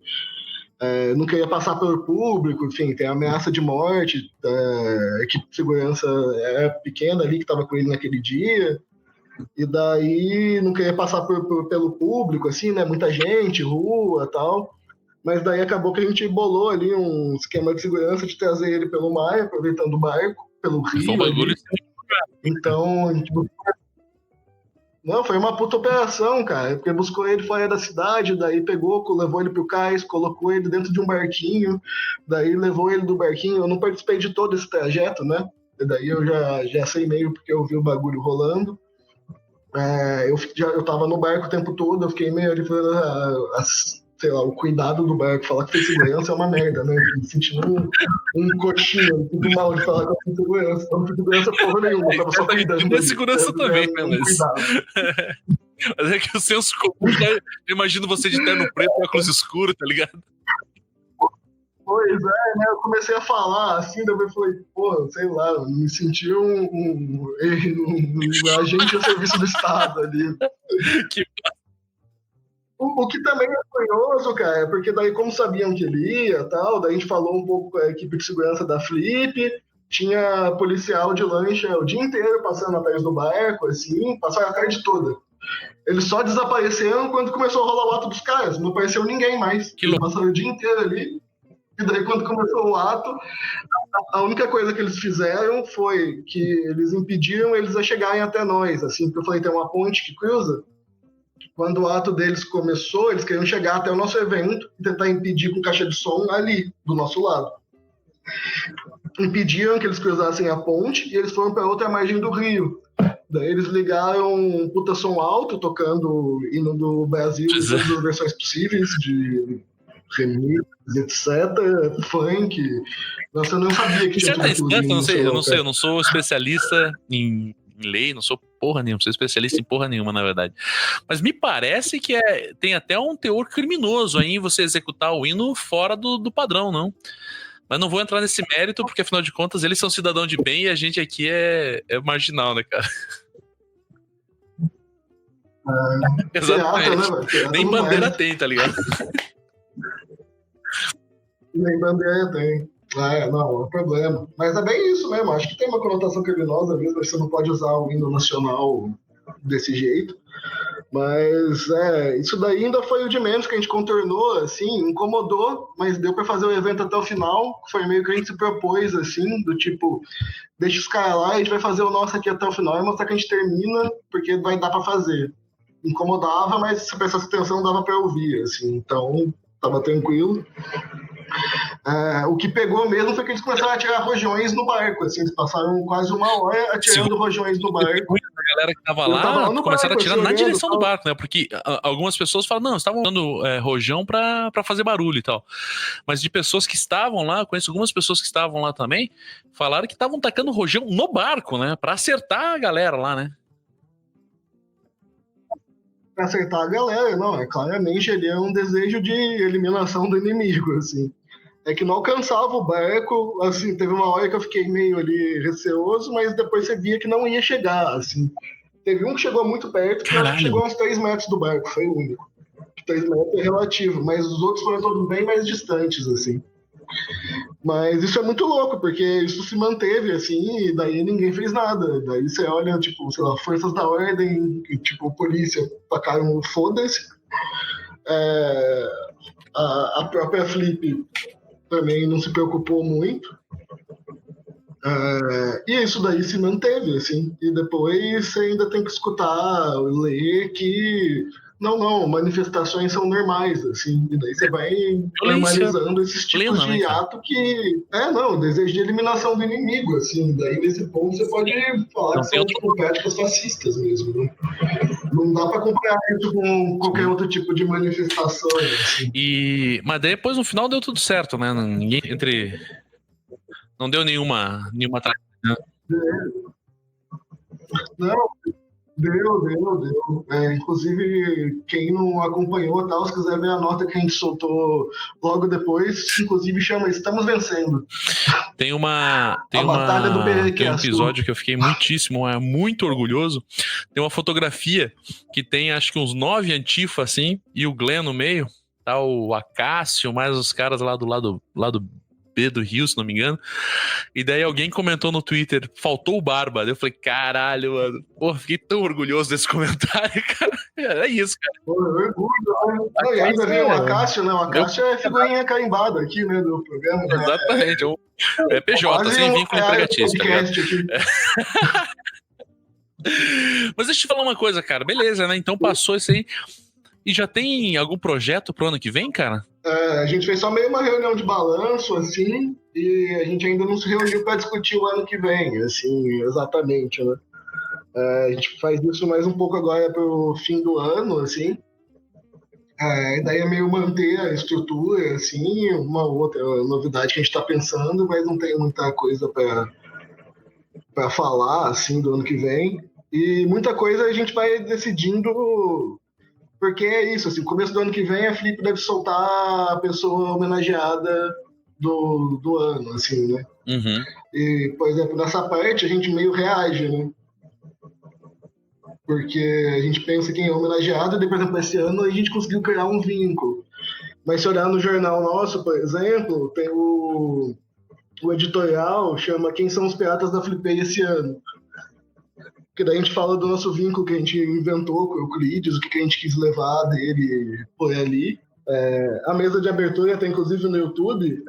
Não queria passar pelo público, enfim, tem ameaça de morte, a equipe de segurança era pequena ali que estava com ele naquele dia, e daí não queria passar pelo público, assim, né, muita gente, rua, tal, mas daí acabou que a gente bolou ali um esquema de segurança de trazer ele pelo mar, aproveitando o barco, pelo rio. Foi um bagulho. Então, não, foi uma puta operação, cara, porque buscou ele fora da cidade, daí pegou, levou ele pro cais, colocou ele dentro de um barquinho, daí levou ele do barquinho. Eu não participei de todo esse trajeto, né? E daí eu já sei meio porque eu vi o bagulho rolando. Eu tava no barco o tempo todo, eu fiquei meio ali falando, sei lá, o cuidado do barco, falar que tem segurança é uma merda, né? Me sentindo um coxinho, tudo mal de falar que tem segurança. Não tem segurança porra nenhuma, tava só cuidando. Não tem segurança também, né? Mas é que o senso comum, eu imagino você de terno preto e óculos escuros, tá ligado? Pois é, né? Eu comecei a falar assim, daí eu falei, pô, sei lá, me senti um agente a serviço do Estado ali. Que O que também é curioso, cara, porque daí como sabiam que ele ia tal, daí a gente falou um pouco com a equipe de segurança da Flip, tinha policial de lancha o dia inteiro passando atrás do barco, assim, passaram a tarde toda. Eles só desapareceram quando começou a rolar o ato dos caras, não apareceu ninguém mais. Eles passaram o dia inteiro ali, e daí quando começou o ato, a única coisa que eles fizeram foi que eles impediram eles a chegarem até nós, assim, porque eu falei, tem uma ponte que cruza. Quando o ato deles começou, eles queriam chegar até o nosso evento e tentar impedir com caixa de som ali, do nosso lado. Impediram que eles cruzassem a ponte e eles foram para outra margem do rio. Daí eles ligaram um puta som alto, tocando hino do Brasil em todas as versões possíveis, de remix, etc., funk. Nossa, eu não sabia que tinha tudo aquilo. Eu não sou especialista em lei, não sou porra nenhuma, não sou especialista em porra nenhuma, na verdade. Mas me parece que tem até um teor criminoso aí em você executar o hino fora do padrão, não? Mas não vou entrar nesse mérito, porque afinal de contas eles são cidadão de bem e a gente aqui é marginal, né, cara? Exatamente. Teatro, né? Nem bandeira tem, tá ligado? Nem bandeira tem. Não é um problema. Mas é bem isso mesmo. Acho que tem uma conotação criminosa mesmo. Você não pode usar o hino nacional desse jeito. Mas isso daí ainda foi o de menos que a gente contornou, assim, incomodou, mas deu para fazer o evento até o final. Foi meio que a gente se propôs, assim, do tipo, deixa os caras lá, a gente vai fazer o nosso aqui até o final e mostrar que a gente termina, porque vai dar para fazer. Incomodava, mas se prestasse atenção dava para ouvir, assim, então tava tranquilo. O que pegou mesmo foi que eles começaram a atirar rojões no barco, assim, eles passaram quase uma hora atirando rojões no barco. A galera que tava lá começaram a atirar na direção do barco, né? Porque algumas pessoas falam, não, estavam dando rojão pra fazer barulho e tal. Mas de pessoas que estavam lá, conheço algumas pessoas que estavam lá também, falaram que estavam tacando rojão no barco, né? Pra acertar a galera lá, né? Pra acertar a galera, não, claramente ele é um desejo de eliminação do inimigo, assim. É que não alcançava o barco, assim, teve uma hora que eu fiquei meio ali receoso, mas depois você via que não ia chegar, assim. Teve um que chegou muito perto, que chegou a uns 3 metros do barco, foi o único. 3 metros é relativo, mas os outros foram todos bem mais distantes, assim. Mas isso é muito louco, porque isso se manteve, assim, e daí ninguém fez nada. Daí você olha, tipo, sei lá, forças da ordem, tipo, polícia, tacaram foda-se. A própria Flip também não se preocupou muito. E isso daí se manteve, assim. E depois você ainda tem que escutar, ler que não, manifestações são normais, assim. E daí você vai normalizando esses tipos de ato que... o desejo de eliminação do inimigo, assim. Daí nesse ponto você pode falar que são tipo, práticas fascistas mesmo, né? Não dá pra comparar isso com qualquer outro tipo de manifestação, assim. Mas depois no final deu tudo certo, né? Ninguém não deu nenhuma tragédia. Não, deu. Inclusive, quem não acompanhou, tal, se quiser ver a nota que a gente soltou logo depois, inclusive chama Estamos Vencendo. Tem um Perequeçu. episódio que eu fiquei muito orgulhoso. Tem uma fotografia que tem acho que uns 9 antifa assim, e o Glenn no meio, tá o Acácio, mais os caras lá do lado B do Rio, se não me engano. E daí alguém comentou no Twitter, faltou o Barba. Daí eu falei, caralho, mano. Pô, fiquei tão orgulhoso desse comentário, cara. É isso, cara. Orgulho. E ainda veio o Acácio, né? O Acácio é figurinha carimbada aqui, né, do programa. Exatamente. É PJ, sem vínculo empregatício, tá ligado? Mas deixa eu te falar uma coisa, cara. Beleza, né? Então passou isso aí. E já tem algum projeto pro ano que vem, cara? A gente fez só meio uma reunião de balanço, assim, e a gente ainda não se reuniu para discutir o ano que vem, assim, exatamente, né? A gente faz isso mais um pouco agora pro fim do ano, assim. A ideia é meio manter a estrutura, assim, uma outra novidade que a gente está pensando, mas não tem muita coisa para falar, assim, do ano que vem. E muita coisa a gente vai decidindo... Porque é isso, assim, no começo do ano que vem a Flip deve soltar a pessoa homenageada do ano, assim, né? Uhum. E, por exemplo, nessa parte a gente meio reage, né? Porque a gente pensa quem é homenageado e, por exemplo, esse ano a gente conseguiu criar um vínculo. Mas se olhar no jornal nosso, por exemplo, tem o editorial, chama Quem são os Piratas da Flipei esse ano? Porque daí a gente fala do nosso vínculo que a gente inventou com o Euclides, o que a gente quis levar dele por ali. A mesa de abertura está inclusive no YouTube.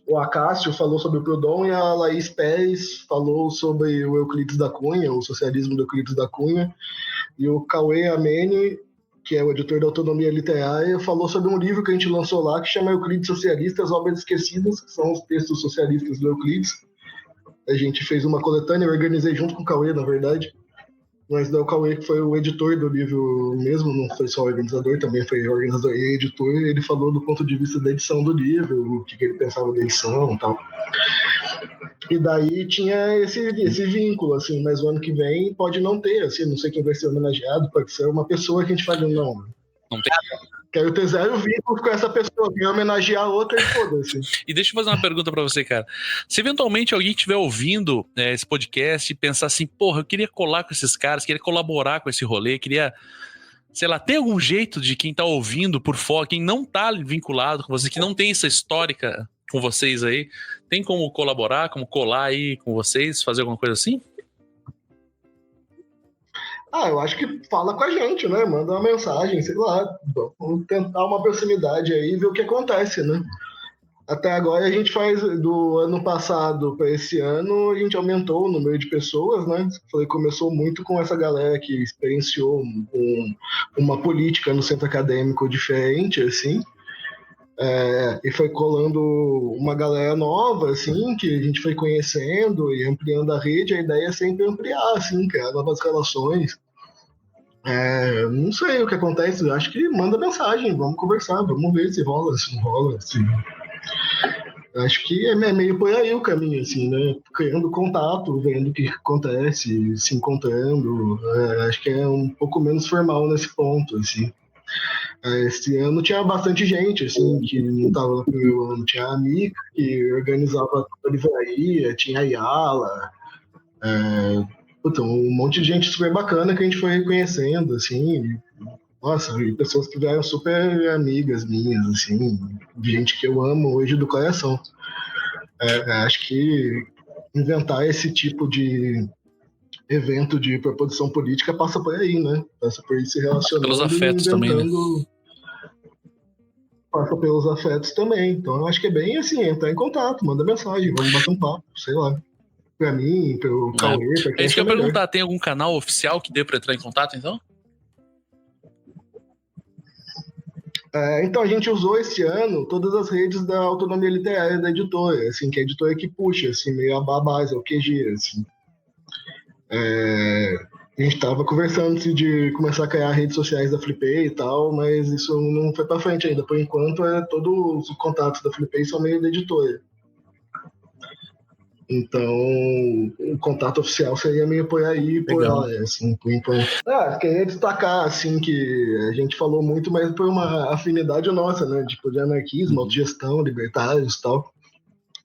O Acácio falou sobre o Proudhon e a Laís Pérez falou sobre o Euclides da Cunha, o socialismo do Euclides da Cunha. E o Cauê Amene, que é o editor da Autonomia Literária, falou sobre um livro que a gente lançou lá que chama Euclides Socialistas, Obras Esquecidas, que são os textos socialistas do Euclides. A gente fez uma coletânea, eu organizei junto com o Cauê, na verdade. Mas daí o Cauê, que foi o editor do livro mesmo, não foi só o organizador, também foi organizador e editor. Ele falou do ponto de vista da edição do livro, o que ele pensava da edição e tal. E daí tinha esse vínculo, assim, mas o ano que vem pode não ter, assim, não sei quem vai ser homenageado, pode ser uma pessoa que a gente fala, não tem. Quero ter 0 vínculo com essa pessoa, quero homenagear outra e foda-se. E deixa eu fazer uma pergunta pra você, cara. Se eventualmente alguém estiver ouvindo esse podcast e pensar assim, porra, eu queria colar com esses caras, queria colaborar com esse rolê, queria, sei lá, tem algum jeito de quem tá ouvindo por fora, quem não tá vinculado com você, que não tem essa histórica com vocês aí, tem como colaborar, como colar aí com vocês, fazer alguma coisa assim? Eu acho que fala com a gente, né? Manda uma mensagem, sei lá. Vamos tentar uma proximidade aí e ver o que acontece, né? Até agora a gente faz, do ano passado para esse ano, a gente aumentou o número de pessoas, né? Começou muito com essa galera que experienciou uma política no centro acadêmico diferente, assim. E foi colando uma galera nova, assim, que a gente foi conhecendo e ampliando a rede. A ideia é sempre ampliar, assim, criar novas relações. Não sei o que acontece, eu acho que manda mensagem, vamos conversar, vamos ver se rola, se não rola, assim. Acho que é meio por aí o caminho, assim, né? Criando contato, vendo o que acontece, se encontrando. Acho que é um pouco menos formal nesse ponto, assim. Esse ano tinha bastante gente, assim, que não estava no primeiro ano. Tinha a Mika, que organizava a livraria, tinha a Yala, um monte de gente super bacana que a gente foi reconhecendo, assim, nossa, e pessoas que vieram super amigas minhas, assim, gente que eu amo hoje do coração. Acho que inventar esse tipo de evento de proposição política passa por aí, né? Passa por ir se Pelos relacionando e afetos também, né? inventando, passa pelos afetos também. Então eu acho que é bem assim, entrar em contato, manda mensagem, vamos bater um papo, sei lá. Pra mim, pro Cauê, pra É quem isso que eu achar ia melhor. perguntar, tem algum canal oficial que dê pra entrar em contato, então? Então a gente usou esse ano todas as redes da autonomia literária da editora, assim, que é a editora que puxa, assim, meio a base, é o QG, assim. A gente estava conversando de começar a criar redes sociais da Flipei e tal, mas isso não foi para frente ainda. Por enquanto, todos os contatos da Flipei são meio da editora. Então, o contato oficial seria meio por aí, por Legal. lá, assim, por enquanto. Queria destacar, assim, que a gente falou muito, mas por uma afinidade nossa, né? Tipo, de anarquismo, autogestão, libertários e tal.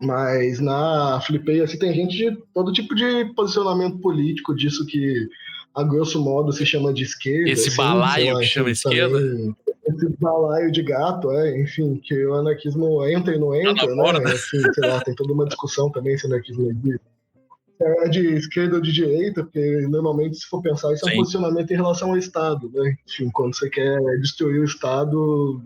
Mas na Flipei, assim, tem gente de todo tipo de posicionamento político, disso que, a grosso modo, se chama de esquerda, Esse assim, sei balaio lá, que chama enfim, esquerda? também esse balaio de gato, enfim, que o anarquismo entra e não Tá na entra, borda. né? Enfim, sei lá, tem toda uma discussão também se o anarquismo é de esquerda ou de direita, porque normalmente, se for pensar, isso é um Sim. posicionamento em relação ao Estado, né? Enfim, quando você quer destruir o Estado,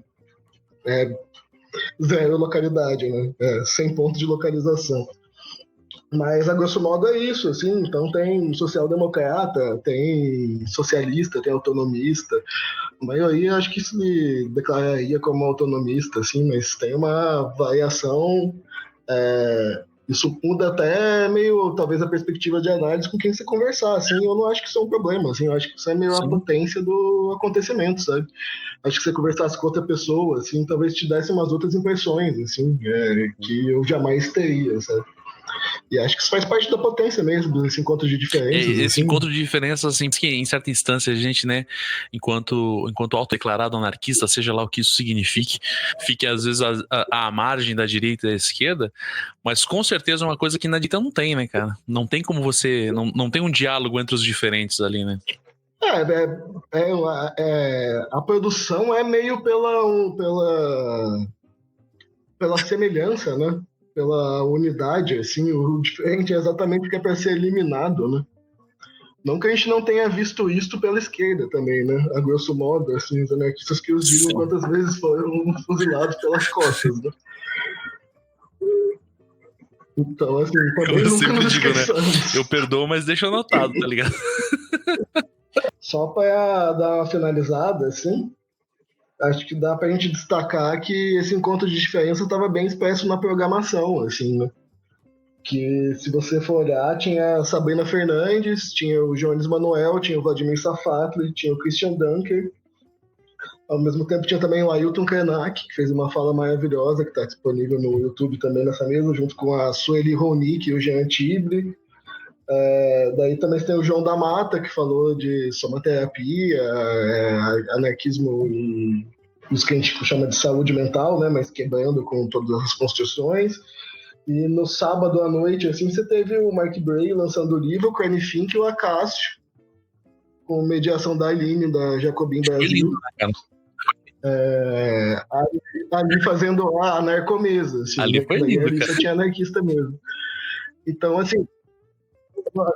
zero localidade, né? 100 pontos de localização. Mas, a grosso modo, é isso, assim. Então, tem social-democrata, tem socialista, tem autonomista. A maioria, acho que se declararia como autonomista, assim, mas tem uma variação. Isso muda até meio, talvez, a perspectiva de análise com quem você conversar, assim. Eu não acho que isso é um problema, assim. Eu acho que isso é meio a Sim. potência do acontecimento, sabe? Acho que se você conversasse com outra pessoa, assim, talvez te desse umas outras impressões, assim, que eu jamais teria, sabe? E acho que isso faz parte da potência mesmo, desse encontro de diferenças, Esse assim. encontro de diferenças, assim, que em certa instância a gente, né, enquanto autodeclarado anarquista, seja lá o que isso signifique, fique às vezes à margem da direita e da esquerda, mas com certeza é uma coisa que na direita não tem, né, cara? Não tem como você. Não tem um diálogo entre os diferentes ali, né? A produção é meio pela semelhança, né? Pela unidade, assim, o diferente é exatamente o que é para ser eliminado, né? Não que a gente não tenha visto isso pela esquerda também, né? A grosso modo, assim, os anarquistas que os digam Sim. quantas vezes foram fuzilados pelas costas, né? Então, assim, Como também eu nunca sempre nos digo, né? esqueçamos. Eu perdoo, mas deixo anotado, tá ligado? Só para dar uma finalizada, assim, acho que dá para a gente destacar que esse encontro de diferença estava bem expresso na programação, assim, né? Que, se você for olhar, tinha a Sabrina Fernandes, tinha o Jones Manuel, tinha o Vladimir Safatli, tinha o Christian Dunker. Ao mesmo tempo tinha também o Ailton Krenak, que fez uma fala maravilhosa, que está disponível no YouTube também nessa mesa, junto com a Sueli Ronick e o Jean Tibre. Daí também tem o João da Mata, que falou de somaterapia, anarquismo e isso que a gente chama de saúde mental, né, mas quebrando com todas as construções. E no sábado à noite, assim, você teve o Mark Bray lançando o livro, o Crane Fink e o Acácio, com mediação da Aline, da Jacobin Foi lindo, Brasil, né, cara? ali fazendo a narcomesa, assim, Ali né, que foi daí lindo, ali cara. só tinha anarquista mesmo. Então, assim,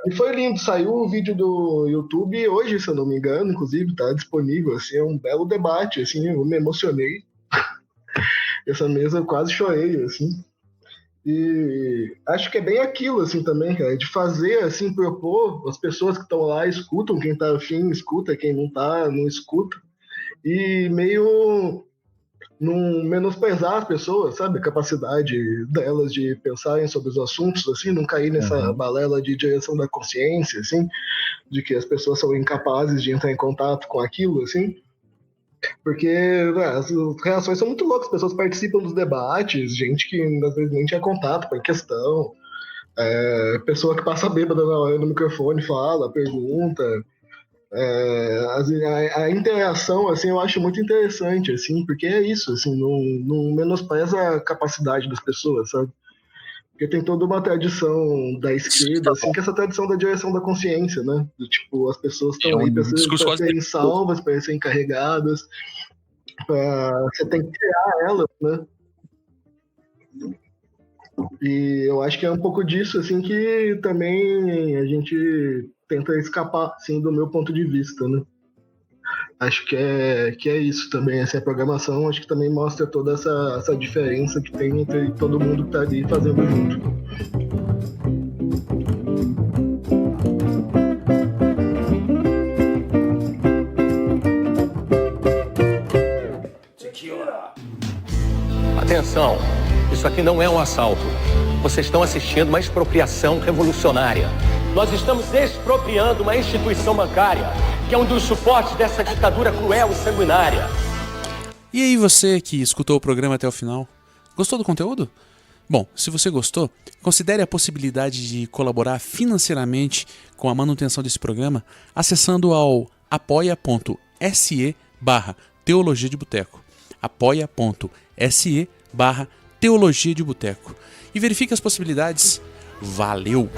e foi lindo, saiu o vídeo do YouTube hoje, se eu não me engano, inclusive, tá disponível, assim, é um belo debate, assim, eu me emocionei. Essa mesa eu quase chorei, assim. E acho que é bem aquilo, assim, também, cara, de fazer, assim, propor, as pessoas que estão lá escutam, quem tá afim escuta, quem não tá, não escuta, e meio não menosprezar as pessoas, sabe, a capacidade delas de pensarem sobre os assuntos, assim, não cair nessa balela de direção da consciência, assim, de que as pessoas são incapazes de entrar em contato com aquilo, assim, porque as reações são muito loucas, as pessoas participam dos debates, gente que às vezes nem tinha contato com a questão, pessoa que passa bêbada na hora no microfone fala, pergunta, a interação, assim, eu acho muito interessante, assim, porque é isso, assim, não menospreza a capacidade das pessoas, sabe? Porque tem toda uma tradição da esquerda, assim, que é essa tradição da direção da consciência, né? Do tipo, as pessoas estão aí para serem salvas, para serem carregadas, você tem que criar elas, né? E eu acho que é um pouco disso, assim, que também a gente tenta escapar, assim, do meu ponto de vista, né? Acho que é isso também, assim, a programação acho que também mostra toda essa diferença que tem entre todo mundo que tá ali fazendo junto. Atenção, isso aqui não é um assalto. Vocês estão assistindo uma expropriação revolucionária. Nós estamos expropriando uma instituição bancária, que é um dos suportes dessa ditadura cruel e sanguinária. E aí você que escutou o programa até o final, gostou do conteúdo? Bom, se você gostou, considere a possibilidade de colaborar financeiramente com a manutenção desse programa acessando ao apoia.se/Teologia de Boteco. apoia.se/Teologia de Boteco. E verifique as possibilidades. Valeu!